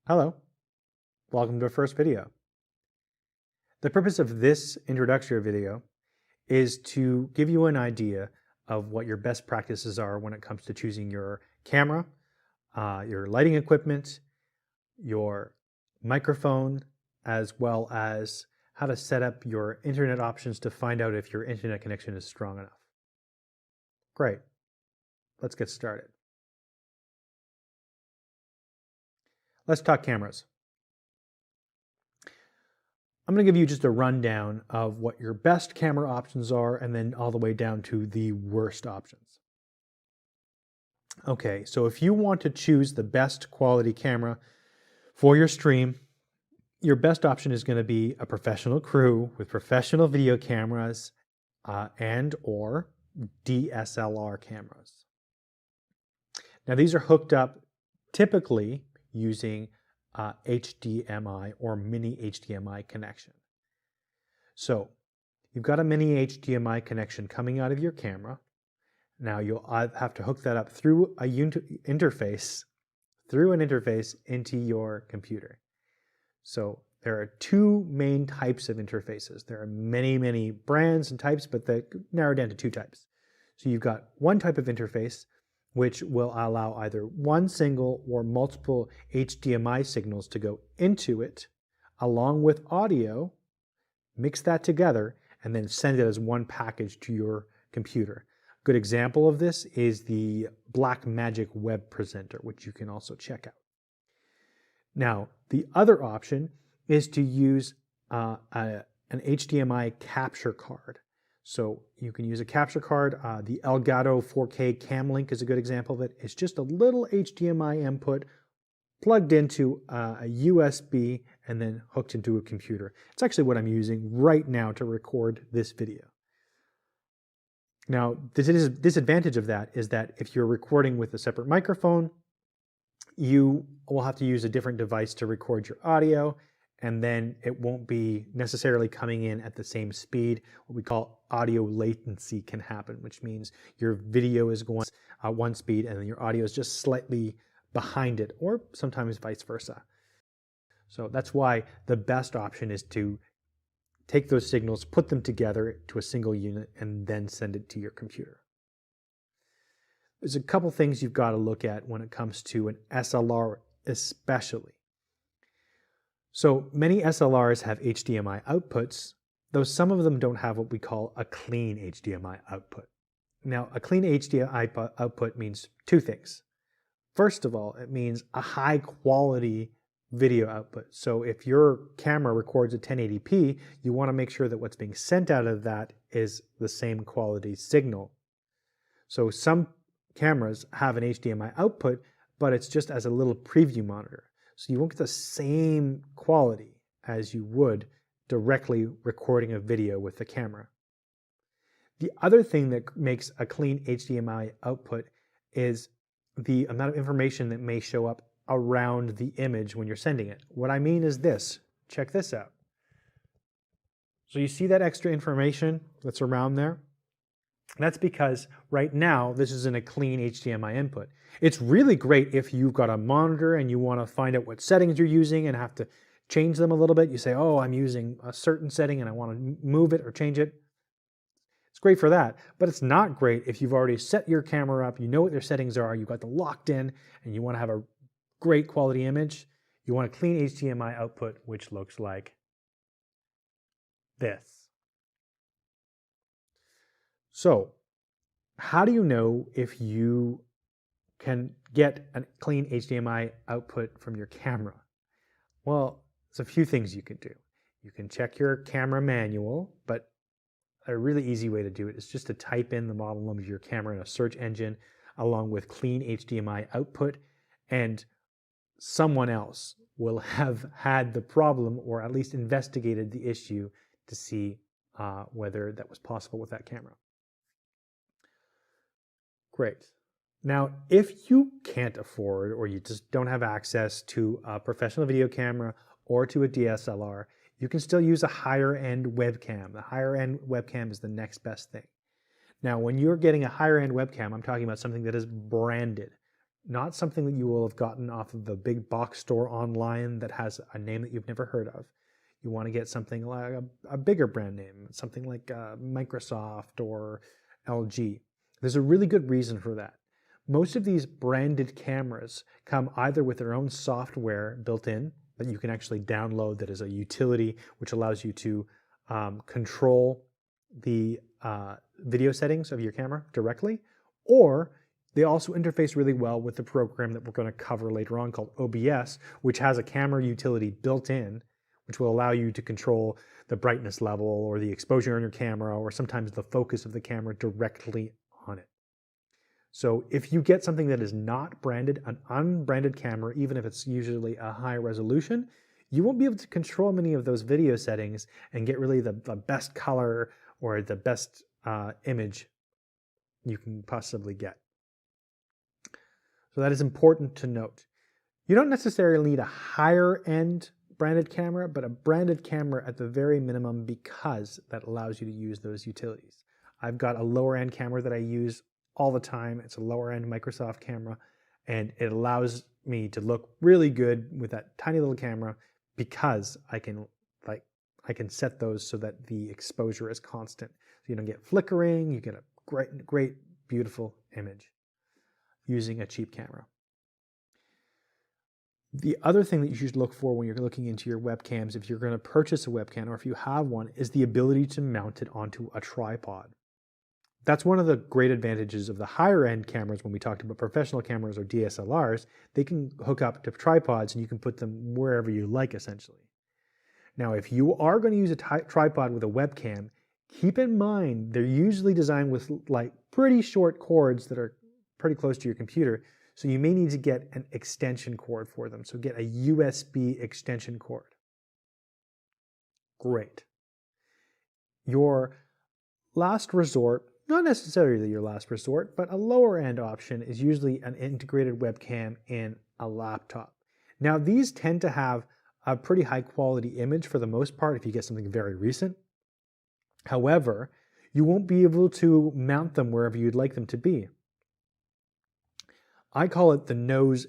Hello, welcome to our first video. The purpose of this introductory video is to give you an idea of what your best practices are when it comes to choosing your camera, your lighting equipment, your microphone, as well as how to set up your internet options to find out if your internet connection is strong enough. Great, let's get started. Let's talk cameras. I'm going to give you just a rundown of what your best camera options are and then all the way down to the worst options. Okay, so if you want to choose the best quality camera for your stream, your best option is going to be a professional crew with professional video cameras and or DSLR cameras. Now these are hooked up typically using HDMI or mini HDMI connection. So you've got a mini HDMI connection coming out of your camera. Now you'll have to hook that up through an interface into your computer. So there are two main types of interfaces. There are many brands and types, but they narrow down to two types. So you've got one type of interface which will allow either one single or multiple HDMI signals to go into it, along with audio, mix that together, and then send it as one package to your computer. A good example of this is the Blackmagic web presenter, which you can also check out. Now, the other option is to use an HDMI capture card. So you can use a capture card. The Elgato 4K Camlink is a good example of it. It's just a little HDMI input plugged into a USB and then hooked into a computer. It's actually what I'm using right now to record this video. Now, the disadvantage of that is that if you're recording with a separate microphone, you will have to use a different device to record your audio, and then it won't be necessarily coming in at the same speed. What we call audio latency can happen, which means your video is going at one speed and then your audio is just slightly behind it, or sometimes vice versa. So that's why the best option is to take those signals, put them together to a single unit, and then send it to your computer. There's a couple things you've got to look at when it comes to an SLR especially. So many SLRs have HDMI outputs, though some of them don't have what we call a clean HDMI output. Now, a clean HDMI output means two things. First of all, it means a high quality video output. So if your camera records at 1080p, you want to make sure that what's being sent out of that is the same quality signal. So some cameras have an HDMI output, but it's just as a little preview monitor. So you won't get the same quality as you would directly recording a video with the camera. The other thing that makes a clean HDMI output is the amount of information that may show up around the image when you're sending it. What I mean is this. Check this out. So you see that extra information that's around there? That's because right now this is in a clean HDMI input. It's really great if you've got a monitor and you want to find out what settings you're using and have to change them a little bit. You say, oh, I'm using a certain setting and I want to move it or change it. It's great for that, but it's not great if you've already set your camera up, you know what your settings are, you've got them locked in, and you want to have a great quality image. You want a clean HDMI output, which looks like this. So, how do you know if you can get a clean HDMI output from your camera? Well, there's a few things you can do. You can check your camera manual, but a really easy way to do it is just to type in the model number of your camera in a search engine along with clean HDMI output, and someone else will have had the problem or at least investigated the issue to see whether that was possible with that camera. Great. Now, if you can't afford or you just don't have access to a professional video camera or to a DSLR, you can still use a higher end webcam. The higher end webcam is the next best thing. Now, when you're getting a higher end webcam, I'm talking about something that is branded. not something that you will have gotten off of the big box store online that has a name that you've never heard of. You want to get something like a bigger brand name, something like Microsoft or LG. There's a really good reason for that. Most of these branded cameras come either with their own software built in that you can actually download that is a utility which allows you to control the video settings of your camera directly, or they also interface really well with the program that we're going to cover later on called OBS, which has a camera utility built in, which will allow you to control the brightness level or the exposure on your camera, or sometimes the focus of the camera directly on it. So if you get something that is not branded, an unbranded camera, even if it's usually a high resolution, you won't be able to control many of those video settings and get really the best color or the best image you can possibly get. So that is important to note. You don't necessarily need a higher end branded camera, but a branded camera at the very minimum, because that allows you to use those utilities. I've got a lower end camera that I use all the time. It's a lower end Microsoft camera, and it allows me to look really good with that tiny little camera because I can set those so that the exposure is constant. So you don't get flickering, you get a great, beautiful image using a cheap camera. The other thing that you should look for when you're looking into your webcams, if you're going to purchase a webcam or if you have one, is the ability to mount it onto a tripod. That's one of the great advantages of the higher end cameras. When we talked about professional cameras or DSLRs, they can hook up to tripods and you can put them wherever you like, essentially. Now, if you are going to use a tripod with a webcam, keep in mind they're usually designed with like pretty short cords that are pretty close to your computer. So you may need to get an extension cord for them. So get a USB extension cord. Great. Your last resort, not necessarily your last resort, but a lower end option is usually an integrated webcam in a laptop. Now, these tend to have a pretty high quality image for the most part if you get something very recent. However, you won't be able to mount them wherever you'd like them to be. I call it the nose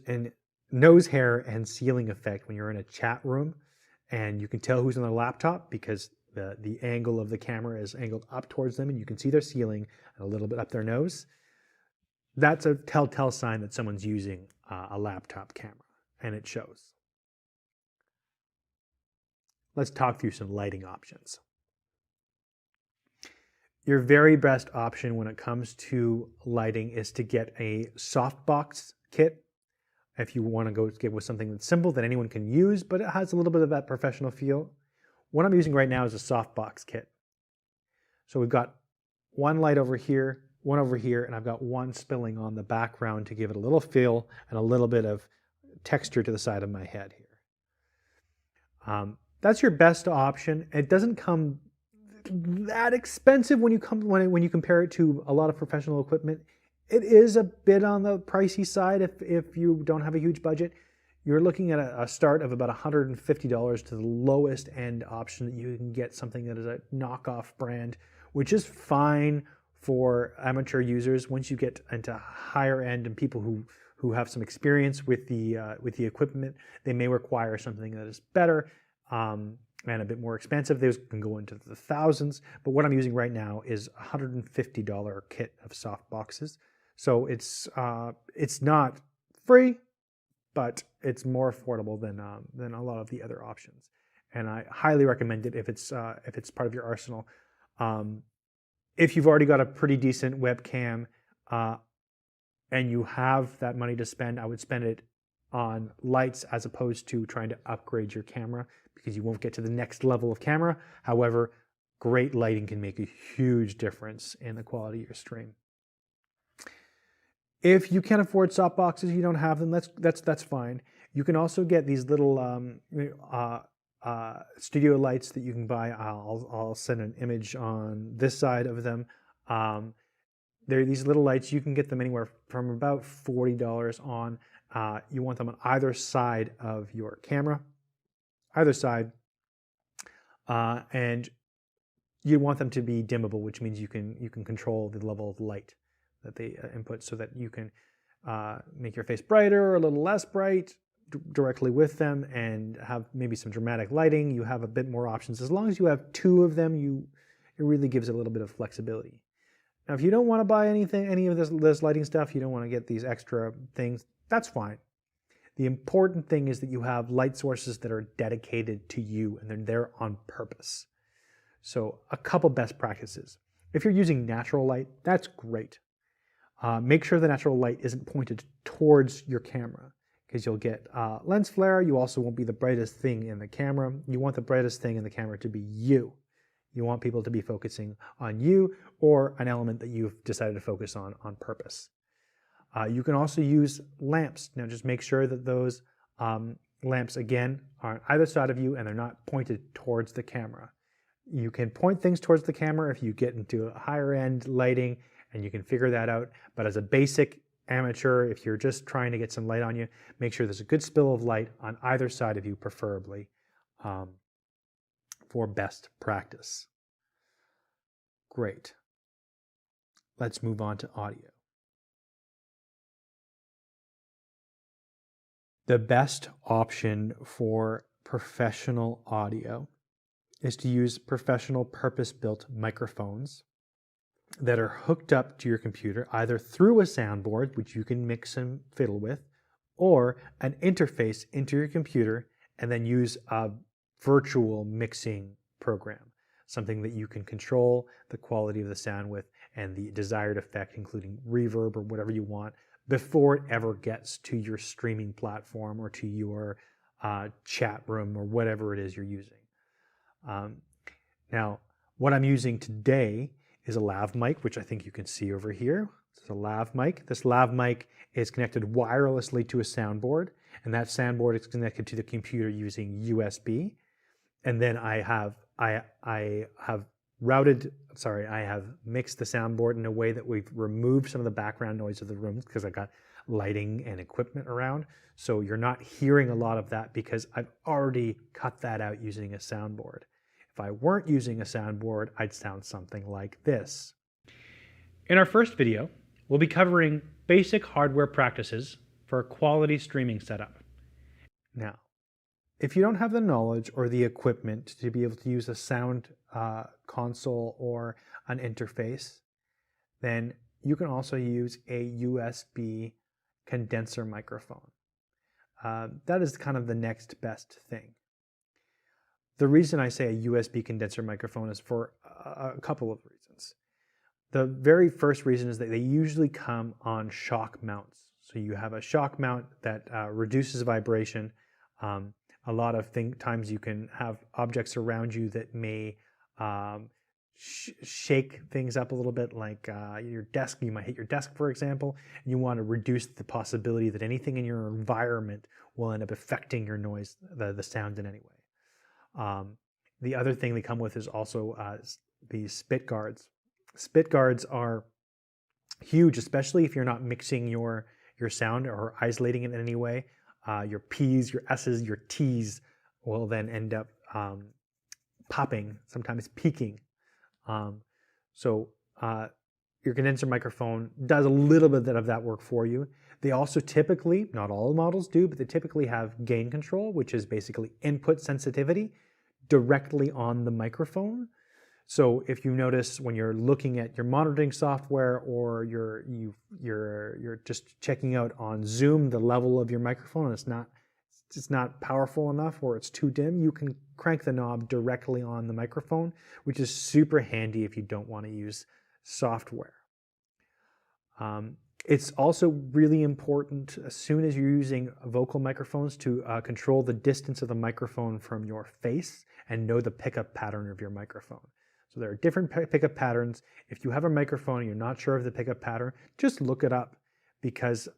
hair and ceiling effect when you're in a chat room and you can tell who's on the laptop because the angle of the camera is angled up towards them and you can see their ceiling and a little bit up their nose. That's a telltale sign that someone's using a laptop camera, and it shows. Let's talk through some lighting options. Your very best option when it comes to lighting is to get a softbox kit. If you want to go get with something that's simple that anyone can use, but it has a little bit of that professional feel. What I'm using right now is a softbox kit. So we've got one light over here, one over here, and I've got one spilling on the background to give it a little feel and a little bit of texture to the side of my head here. That's your best option. It doesn't come that expensive when you compare it to a lot of professional equipment. It is a bit on the pricey side if you don't have a huge budget. You're looking at a start of about $150 to the lowest end option that you can get, something that is a knockoff brand, which is fine for amateur users. Once you get into higher end and people who have some experience with the equipment, they may require something that is better and a bit more expensive. Those can go into the thousands, but what I'm using right now is a $150 kit of soft boxes. So it's not free, but it's more affordable than a lot of the other options, and I highly recommend it if it's part of your arsenal. If you've already got a pretty decent webcam and you have that money to spend, I would spend it on lights as opposed to trying to upgrade your camera, because you won't get to the next level of camera. However, great lighting can make a huge difference in the quality of your stream. If you can't afford softboxes, you don't have them, that's fine. You can also get these little studio lights that you can buy. I'll send an image on this side of them. They're these little lights. You can get them anywhere from about $40 on. You want them on either side of your camera, either side, and you want them to be dimmable, which means you can control the level of light that they input, so that you can make your face brighter or a little less bright directly with them, and have maybe some dramatic lighting. You have a bit more options. As long as you have two of them, it really gives a little bit of flexibility. Now, if you don't want to buy any of this lighting stuff, you don't want to get these extra things, that's fine. The important thing is that you have light sources that are dedicated to you and they're there on purpose. So a couple best practices. If you're using natural light, that's great. Make sure the natural light isn't pointed towards your camera, because you'll get lens flare. You also won't be the brightest thing in the camera. You want the brightest thing in the camera to be you. You want people to be focusing on you or an element that you've decided to focus on purpose. You can also use lamps. Now just make sure that those lamps, again, are on either side of you and they're not pointed towards the camera. You can point things towards the camera if you get into higher end lighting, and you can figure that out. But as a basic amateur, if you're just trying to get some light on you, make sure there's a good spill of light on either side of you, preferably, for best practice. Great. Let's move on to audio. The best option for professional audio is to use professional purpose-built microphones that are hooked up to your computer, either through a soundboard, which you can mix and fiddle with, or an interface into your computer, and then use a virtual mixing program, something that you can control the quality of the sound with and the desired effect, including reverb or whatever you want, before it ever gets to your streaming platform or to your chat room or whatever it is you're using. Now, what I'm using today is a lav mic, which I think you can see over here. It's a lav mic. This lav mic is connected wirelessly to a soundboard, and that soundboard is connected to the computer using USB. And then I have mixed the soundboard in a way that we've removed some of the background noise of the room, because I've got lighting and equipment around. So you're not hearing a lot of that because I've already cut that out using a soundboard. If I weren't using a soundboard, I'd sound something like this. In our first video, we'll be covering basic hardware practices for a quality streaming setup. Now, if you don't have the knowledge or the equipment to be able to use a sound console or an interface, then you can also use a USB condenser microphone. That is kind of the next best thing. The reason I say a USB condenser microphone is for a couple of reasons. The very first reason is that they usually come on shock mounts. So you have a shock mount that reduces vibration. A lot of times you can have objects around you that may shake things up a little bit, like your desk. You might hit your desk, for example, and you want to reduce the possibility that anything in your environment will end up affecting your noise, the sound in any way. The other thing they come with is also these spit guards. Spit guards are huge, especially if you're not mixing your sound or isolating it in any way. Your P's, your S's, your T's will then end up popping, sometimes peaking. So your condenser microphone does a little bit of that work for you. They also typically, not all models do, but they typically have gain control, which is basically input sensitivity directly on the microphone. So if you notice when you're looking at your monitoring software, or you're just checking out on Zoom the level of your microphone and it's not powerful enough or it's too dim, you can crank the knob directly on the microphone, which is super handy if you don't want to use software. It's also really important, as soon as you're using vocal microphones, to control the distance of the microphone from your face and know the pickup pattern of your microphone. So there are different pickup patterns. If you have a microphone and you're not sure of the pickup pattern, just look it up, because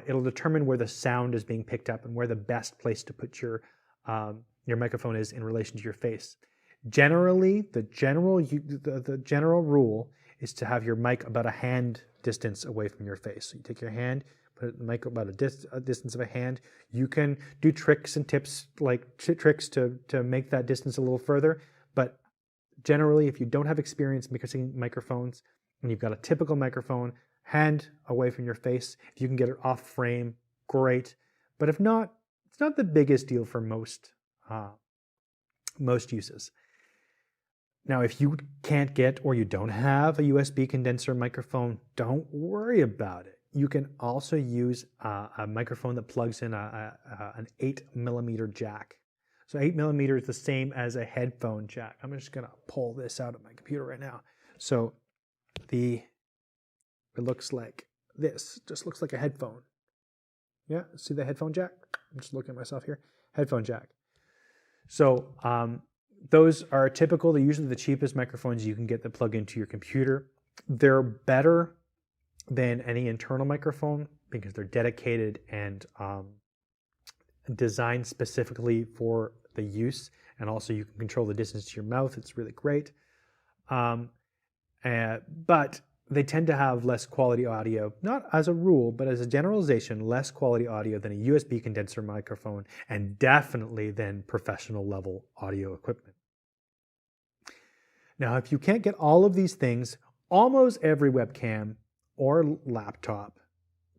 it'll determine where the sound is being picked up and where the best place to put your microphone is in relation to your face. Generally, the general rule is to have your mic about a hand distance away from your face. So you take your hand, put the mic about a distance of a hand. You can do tricks and tips, like tricks to make that distance a little further, but generally, if you don't have experience mixing microphones and you've got a typical microphone, hand away from your face. If you can get it off frame, great. But if not, it's not the biggest deal for most uses. Now, if you can't get or you don't have a USB condenser microphone, don't worry about it. You can also use a microphone that plugs in an 8mm jack. So 8mm is the same as a headphone jack. I'm just going to pull this out of my computer right now. So it looks like this. Just looks like a headphone. Yeah, see the headphone jack? I'm just looking at myself here. Headphone jack. So those are typical. They're usually the cheapest microphones you can get that plug into your computer. They're better than any internal microphone because they're dedicated and designed specifically for the use. And also you can control the distance to your mouth. It's really great. But they tend to have less quality audio, not as a rule, but as a generalization, less quality audio than a USB condenser microphone, and definitely than professional level audio equipment. Now, if you can't get all of these things, almost every webcam or laptop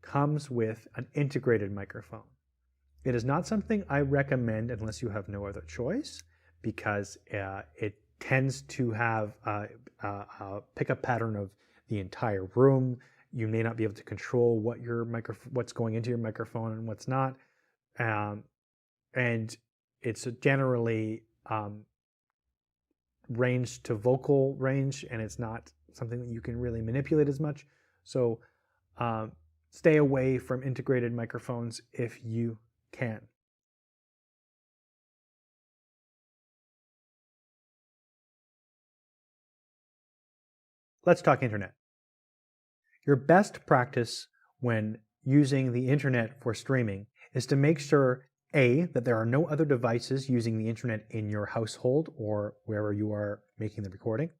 comes with an integrated microphone. It is not something I recommend unless you have no other choice, because it tends to have a pickup pattern of the entire room. You may not be able to control what's going into your microphone and what's not. And it's generally range to vocal range, and it's not something that you can really manipulate as much. So stay away from integrated microphones if you can. Let's talk internet. Your best practice when using the internet for streaming is to make sure, A, that there are no other devices using the internet in your household or wherever you are making the recording,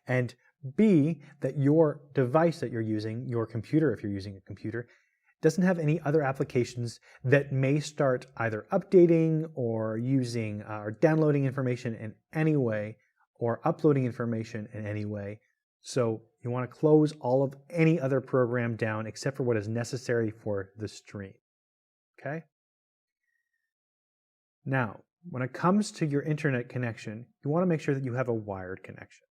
and B, that your device that you're using, your computer if you're using a computer, doesn't have any other applications that may start either updating or using or downloading information in any way or uploading information in any way. So you want to close all of any other program down except for what is necessary for the stream. Okay? Now, when it comes to your internet connection, you want to make sure that you have a wired connection.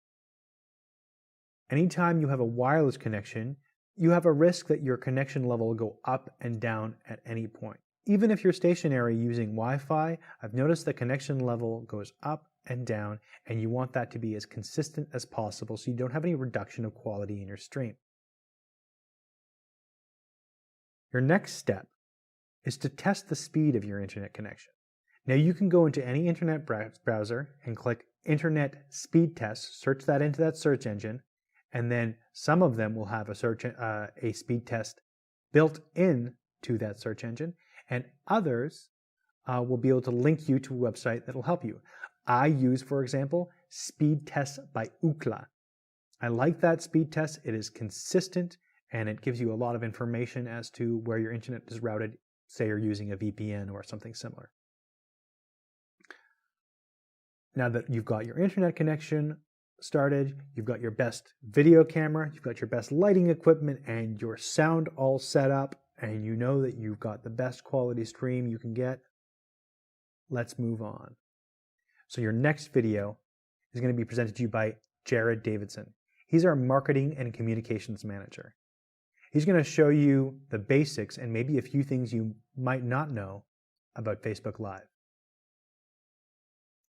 Anytime you have a wireless connection, you have a risk that your connection level will go up and down at any point. Even if you're stationary using Wi-Fi, I've noticed the connection level goes up and down, and you want that to be as consistent as possible so you don't have any reduction of quality in your stream. Your next step is to test the speed of your internet connection. Now you can go into any internet browser and click Internet Speed Test, search that into that search engine, and then some of them will have a speed test built in to that search engine, and others will be able to link you to a website that will help you. I use, for example, Speed Test by Ookla. I like that speed test. It is consistent and it gives you a lot of information as to where your internet is routed, say you're using a VPN or something similar. Now that you've got your internet connection started, you've got your best video camera, you've got your best lighting equipment, and your sound all set up, and you know that you've got the best quality stream you can get, let's move on. So your next video is going to be presented to you by Jared Davidson. He's our marketing and communications manager. He's going to show you the basics and maybe a few things you might not know about Facebook Live.